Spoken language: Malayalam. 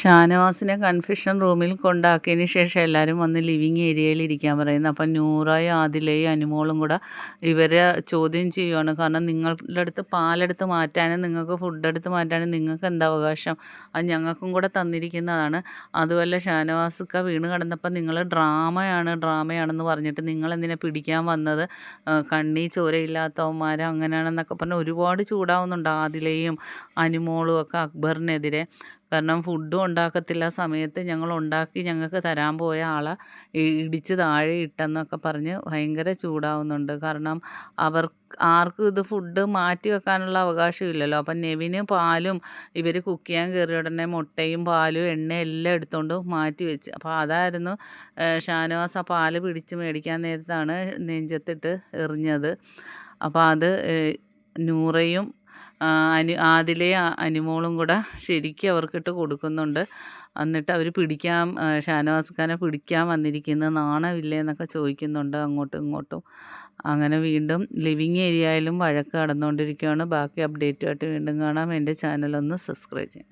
ഷാനവാസിനെ കൺഫെഷൻ റൂമിൽ കൊണ്ടാക്കിയതിന് ശേഷം എല്ലാവരും വന്ന് ലിവിങ് ഏരിയയിൽ ഇരിക്കാൻ പറയുന്നു. അപ്പം നൂറയും ആദിലയും അനുമോളും കൂടെ ഇവരെ ചോദ്യം ചെയ്യുവാണ്. കാരണം നിങ്ങളുടെ അടുത്ത് പാലെടുത്ത് മാറ്റാനും നിങ്ങൾക്ക് ഫുഡ് എടുത്ത് മാറ്റാനും നിങ്ങൾക്ക് എന്താ അവകാശം? അത് ഞങ്ങൾക്കും കൂടെ തന്നിരിക്കുന്നതാണ്. അതുമല്ല ഷാനവാസ്ക്ക വീണ് കിടന്നപ്പോൾ നിങ്ങൾ ഡ്രാമയാണെന്ന് പറഞ്ഞിട്ട് നിങ്ങളെന്തിനാ പിടിക്കാൻ വന്നത്? കണ്ണീ ചോരയില്ലാത്തവന്മാർ അങ്ങനെയാണെന്നൊക്കെ പറഞ്ഞ് ഒരുപാട് ചൂടാവുന്നുണ്ട് ആദിലയും അനുമോളും ഒക്കെ അക്ബറിനെതിരെ. കാരണം ഫുഡും ഉണ്ടാക്കത്തില്ല, സമയത്ത് ഞങ്ങൾ ഉണ്ടാക്കി ഞങ്ങൾക്ക് തരാൻ പോയ ആളെ ഇടിച്ച് താഴെ ഇട്ടെന്നൊക്കെ പറഞ്ഞ് ഭയങ്കര ചൂടാവുന്നുണ്ട്. കാരണം ആർക്കും ഇത് ഫുഡ് മാറ്റി വെക്കാനുള്ള അവകാശമില്ലല്ലോ. അപ്പം നെവിന് പാലും ഇവർ കുക്ക് ചെയ്യാൻ കയറിയ ഉടനെ മുട്ടയും പാലും എണ്ണയും എല്ലാം എടുത്തുകൊണ്ട് മാറ്റി വെച്ച്. അപ്പോൾ അതായിരുന്നു ഷാനവാസ് ആ പാല് പിടിച്ച് മേടിക്കാൻ നേരത്താണ് നെഞ്ചത്തിട്ട് എറിഞ്ഞത്. അപ്പോൾ അത് നൂറയും ആദിലയും അനുമോളും കൂടെ ശരിക്കും അവർക്കിട്ട് കൊടുക്കുന്നുണ്ട്. എന്നിട്ട് അവർ ഷാനവാസ് ഖാനെ പിടിക്കാൻ വന്നിരിക്കുന്നു, നാണമില്ലേ എന്നൊക്കെ ചോദിക്കുന്നുണ്ട് അങ്ങോട്ടും ഇങ്ങോട്ടും. അങ്ങനെ വീണ്ടും ലിവിങ് ഏരിയയിലും വഴക്ക് നടന്നുകൊണ്ടിരിക്കുകയാണ്. ബാക്കി അപ്ഡേറ്റുമായിട്ട് വീണ്ടും കാണാം. എൻ്റെ ചാനലൊന്ന് സബ്സ്ക്രൈബ് ചെയ്യാം.